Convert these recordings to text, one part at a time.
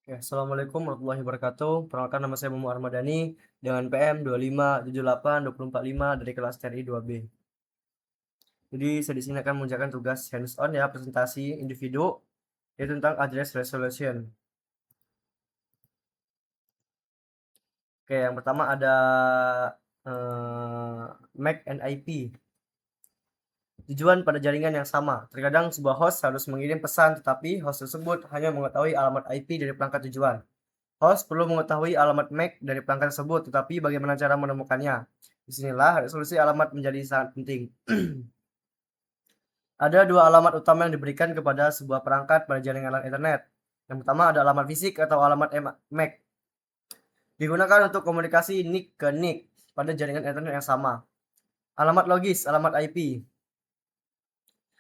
Oke, Assalamualaikum warahmatullahi wabarakatuh. Perkenalkan nama saya Muhammad Armadani dengan PM 25782045 dari kelas TRI 2B. Jadi saya di sini akan mengerjakan tugas hands on ya, presentasi individu yaitu tentang address resolution. Oke, yang pertama ada MAC and IP. Tujuan pada jaringan yang sama. Terkadang sebuah host harus mengirim pesan, tetapi host tersebut hanya mengetahui alamat IP dari perangkat tujuan. Host perlu mengetahui alamat MAC dari perangkat tersebut, tetapi bagaimana cara menemukannya? Disinilah resolusi alamat menjadi sangat penting. Ada dua alamat utama yang diberikan kepada sebuah perangkat pada jaringan internet. Yang pertama ada alamat fisik atau alamat MAC. Digunakan untuk komunikasi NIC ke NIC pada jaringan internet yang sama. Alamat logis, alamat IP.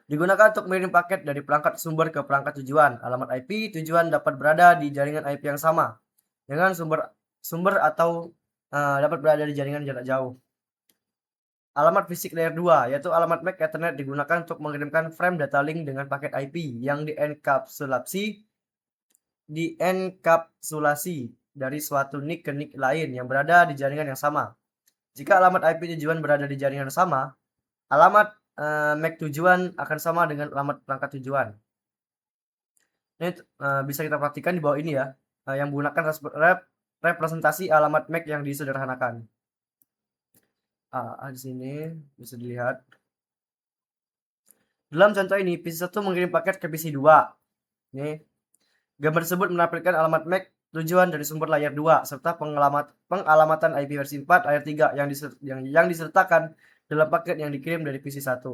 Digunakan untuk mengirim paket dari perangkat sumber ke perangkat tujuan. Alamat IP tujuan dapat berada di jaringan IP yang sama dengan sumber atau dapat berada di jaringan jarak jauh. Alamat fisik layer 2 yaitu alamat MAC Ethernet digunakan untuk mengirimkan frame data link dengan paket IP yang dienkapsulasi dari suatu NIC ke NIC lain yang berada di jaringan yang sama. Jika alamat IP tujuan berada di jaringan yang sama, alamat MAC tujuan akan sama dengan alamat perangkat tujuan. Ini bisa kita perhatikan di bawah ini ya, yang menggunakan representasi alamat MAC yang disederhanakan. Di sini bisa dilihat. Dalam contoh ini, PC1 mengirim paket ke PC2. Ini gambar tersebut menampilkan alamat MAC tujuan dari sumber layer 2 serta pengalamatan IP versi 4 layer 3 yang disertakan dalam paket yang dikirim dari PC1.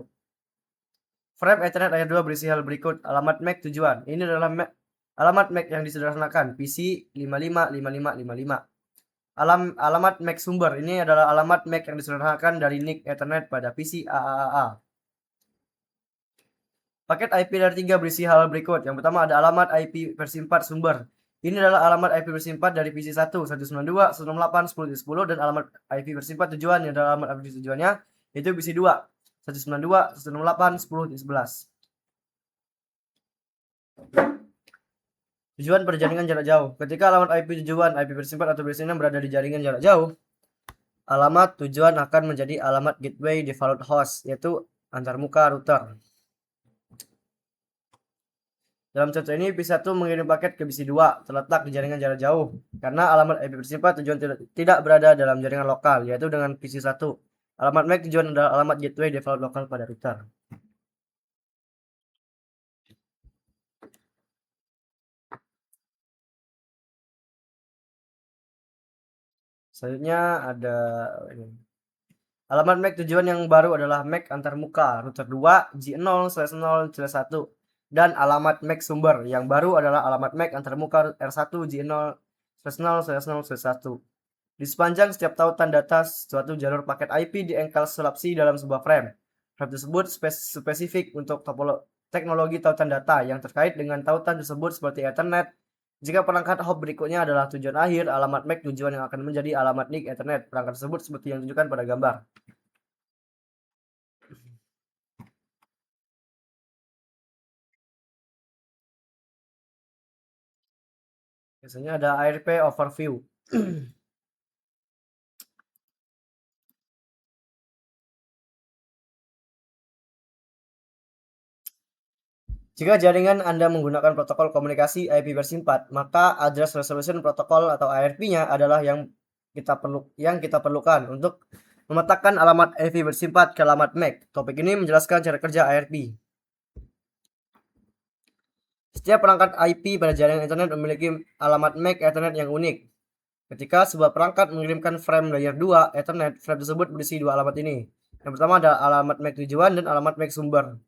Frame Ethernet layer 2 berisi hal berikut: alamat MAC tujuan. Ini adalah alamat MAC yang disederhanakan PC 555555. Alamat MAC sumber. Ini adalah alamat MAC yang disederhanakan dari NIC Ethernet pada PC AAA. Paket IP layer 3 berisi hal berikut. Yang pertama ada alamat IP versi 4 sumber. Ini adalah alamat IP versi 4 dari PC1, 192, 168, 10.10 dan alamat IP versi 4 tujuan yang adalah alamat IP tujuannya yaitu PC2, 192, 168, 10.11. Tujuan pada jaringan jarak jauh. Ketika alamat IP tujuan, IP versi 4 atau versi 6 berada di jaringan jarak jauh, alamat tujuan akan menjadi alamat gateway default host, yaitu antarmuka router. Dalam contoh ini, PC1 mengirim paket ke PC2 terletak di jaringan jarak jauh karena alamat IP versi 4 tujuan tidak berada dalam jaringan lokal, yaitu dengan PC1. Alamat MAC tujuan adalah alamat gateway default lokal pada router. Selanjutnya ada alamat MAC tujuan yang baru adalah MAC antarmuka router 2 G0/0/1 dan alamat MAC sumber yang baru adalah alamat MAC antarmuka R1 G0/0/0/1. Di sepanjang setiap tautan data suatu jalur paket IP dienkapsulasi dalam sebuah frame. Frame tersebut spesifik untuk teknologi tautan data yang terkait dengan tautan tersebut seperti Ethernet. Jika perangkat hop berikutnya adalah tujuan akhir, alamat MAC tujuan yang akan menjadi alamat NIC Ethernet perangkat tersebut seperti yang ditunjukkan pada gambar. Biasanya ada ARP overview. Jika jaringan Anda menggunakan protokol komunikasi IP versi 4, maka address resolution protokol atau ARP-nya adalah yang kita perlukan untuk memetakan alamat IP versi 4 ke alamat MAC. Topik ini menjelaskan cara kerja ARP. Setiap perangkat IP pada jaringan internet memiliki alamat MAC Ethernet yang unik. Ketika sebuah perangkat mengirimkan frame layer 2 Ethernet, frame tersebut berisi dua alamat ini. Yang pertama adalah alamat MAC tujuan dan alamat MAC sumber.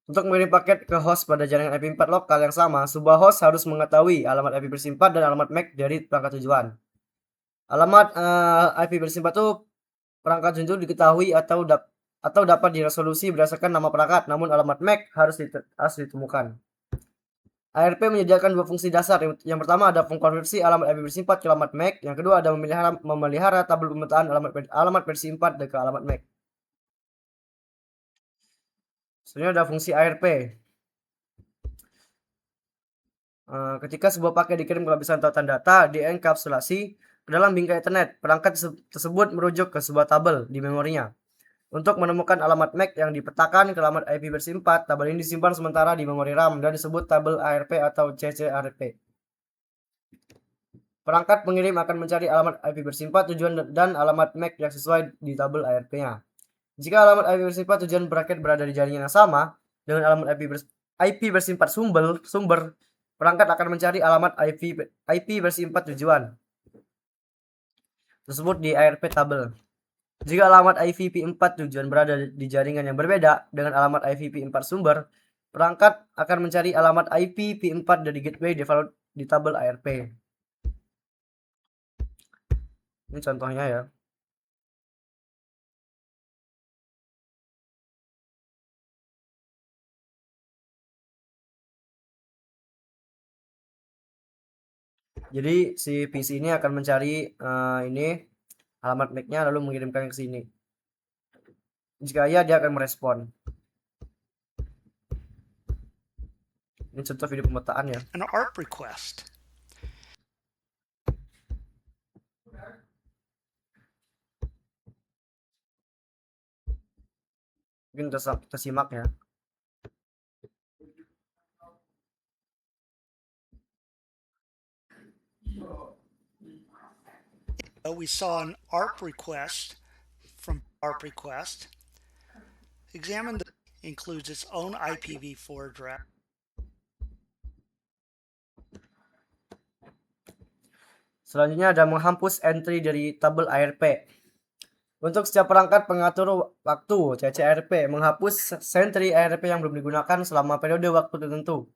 Untuk mengirim paket ke host pada jaringan IP 4 lokal yang sama, sebuah host harus mengetahui alamat IP versi 4 dan alamat MAC dari perangkat tujuan. Alamat IP versi 4 itu perangkat itu diketahui atau dapat diresolusi berdasarkan nama perangkat, namun alamat MAC harus ditemukan. ARP menyediakan dua fungsi dasar. Yang pertama ada mengkonversi alamat IP versi 4 ke alamat MAC. Yang kedua ada memelihara tabel pemetaan alamat versi 4 ke alamat MAC. Sebenarnya ada fungsi ARP. Ketika sebuah paket dikirim ke lapisan tautan data dienkapsulasi ke dalam bingkai Ethernet, perangkat tersebut merujuk ke sebuah tabel di memorinya. Untuk menemukan alamat MAC yang dipetakan ke alamat IP versi 4, tabel ini disimpan sementara di memori RAM dan disebut tabel ARP atau CCARP. Perangkat pengirim akan mencari alamat IP versi 4 tujuan dan alamat MAC yang sesuai di tabel ARP-nya. Jika alamat IP versi 4 tujuan paket berada di jaringan yang sama dengan alamat IP versi 4 sumber, perangkat akan mencari alamat IP versi 4 tujuan tersebut di ARP tabel. Jika alamat IVP4 tujuan berada di jaringan yang berbeda dengan alamat IVP4 sumber, perangkat akan mencari alamat IPv4 dari gateway default di tabel ARP. Ini contohnya ya. Jadi si PC ini akan mencari ini alamat MAC-nya lalu mengirimkan ke sini. Jika iya, dia akan merespon. Ini contoh video pemetaan ya. An ARP request. Mungkin kita simak ya. We saw an ARP request from ARP request. Examine that includes its own IPv4 address. Selanjutnya ada menghapus entry dari tabel ARP. Untuk setiap perangkat pengatur waktu CCARP menghapus entry ARP yang belum digunakan selama periode waktu tertentu.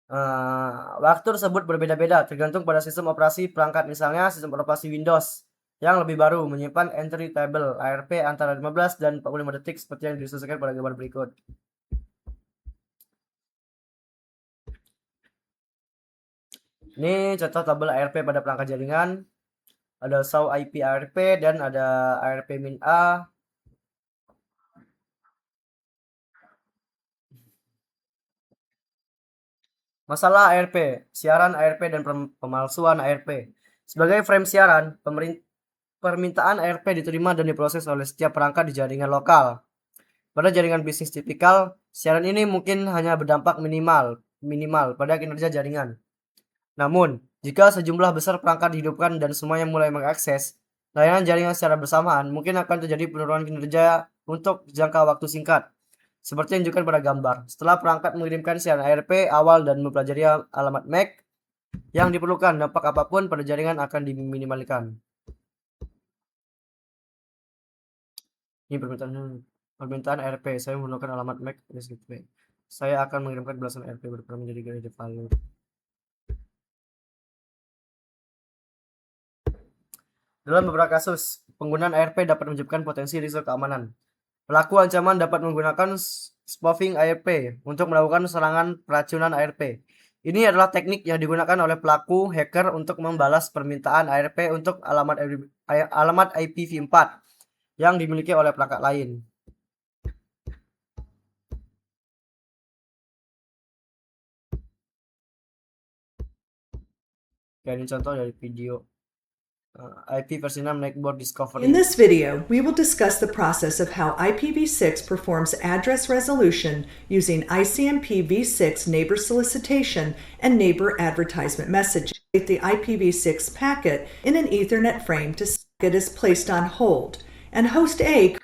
Waktu tersebut berbeda-beda tergantung pada sistem operasi perangkat. Misalnya sistem operasi Windows yang lebih baru menyimpan entry table ARP antara 15 dan 45 detik seperti yang disesuaikan pada gambar berikut. Ini contoh tabel ARP pada perangkat jaringan. Ada saw IP ARP dan ada ARP-A. Masalah ARP, siaran ARP dan pemalsuan ARP. Sebagai frame siaran, permintaan ARP diterima dan diproses oleh setiap perangkat di jaringan lokal. Pada jaringan bisnis tipikal, siaran ini mungkin hanya berdampak minimal pada kinerja jaringan. Namun, jika sejumlah besar perangkat dihidupkan dan semuanya mulai mengakses layanan jaringan secara bersamaan, mungkin akan terjadi penurunan kinerja untuk jangka waktu singkat. Seperti yang ditunjukkan pada gambar. Setelah perangkat mengirimkan siaran ARP awal dan mempelajari alamat MAC yang diperlukan, dampak apapun pada jaringan akan diminimalkan. Ini permintaan ARP. Saya menggunakan alamat MAC. Saya akan mengirimkan belasan ARP berperan menjadi gaya value. Dalam beberapa kasus, penggunaan ARP dapat menyebabkan potensi risiko keamanan. Pelaku ancaman dapat menggunakan spoofing ARP untuk melakukan serangan peracunan ARP. Ini adalah teknik yang digunakan oleh pelaku hacker untuk membalas permintaan ARP untuk alamat IPv4 yang dimiliki oleh perangkat lain. Oke, ini contoh dari video IP versi 6 Neckboard Discovery. In this video, we will discuss the process of how IPv6 performs address resolution using ICMP v6 neighbor solicitation and neighbor advertisement messaging. The IPv6 packet in an Ethernet frame to it is placed on hold, and host A.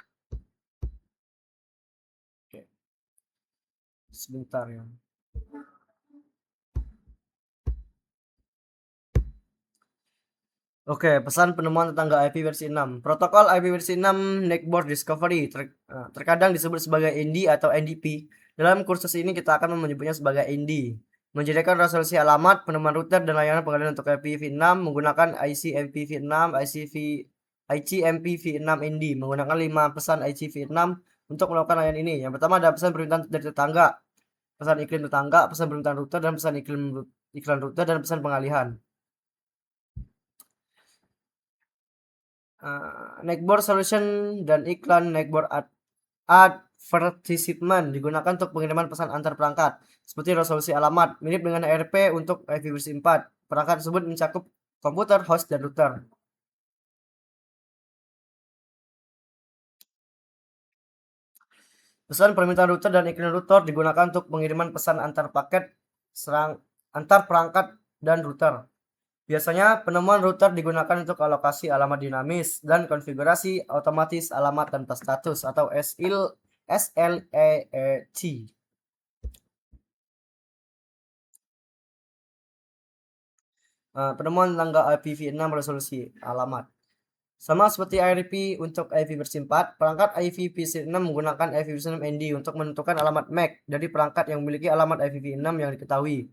Sebentar ya. Oke, pesan penemuan tetangga IP versi 6. Protokol IP versi 6 Neckboard Discovery terkadang disebut sebagai ND atau NDP. Dalam kursus ini kita akan menyebutnya sebagai ND. Menjadikan resolusi alamat, penemuan router, dan layanan pengendalian untuk IPv6 menggunakan ICMPv6, ICMPv6 ND. Menggunakan 5 pesan ICV6 untuk melakukan layanan ini. Yang pertama ada pesan permintaan dari tetangga, pesan iklim tetangga, pesan permintaan router, dan pesan iklan router, dan pesan pengalihan. Neckboard solution dan iklan neckboard add advertisement digunakan untuk pengiriman pesan antar perangkat, seperti resolusi alamat, mirip dengan ARP untuk IP versi 4. Perangkat tersebut mencakup komputer, host, dan router. Pesan permintaan router dan iklan router digunakan untuk pengiriman pesan antar paket, antar perangkat, dan router. Biasanya, penemuan router digunakan untuk alokasi alamat dinamis dan konfigurasi otomatis alamat tanpa status atau SLAAT. Penemuan tanggal IPv6 resolusi alamat. Sama seperti IRP untuk IP versi 4, perangkat IPv6 menggunakan IPv6 ND untuk menentukan alamat MAC dari perangkat yang memiliki alamat IPv6 yang diketahui.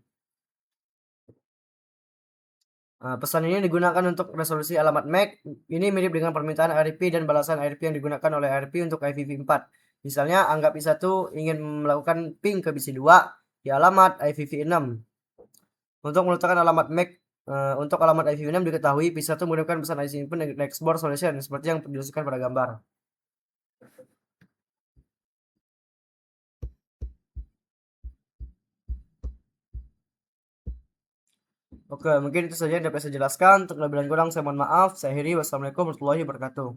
Pesan ini digunakan untuk resolusi alamat MAC. Ini mirip dengan permintaan IRP dan balasan IRP yang digunakan oleh IRP untuk IPv4. Misalnya, anggap I1 ingin melakukan ping ke PC2 di alamat IPv6. Untuk menentukan alamat MAC untuk alamat IPv6 diketahui, PC1 menggunakan pesan IC input dan export solution seperti yang dijelaskan pada gambar. Oke, mungkin itu saja yang dapat saya jelaskan. Untuk lebih dan kurang saya mohon maaf. Saya akhiri. Wassalamualaikum warahmatullahi wabarakatuh.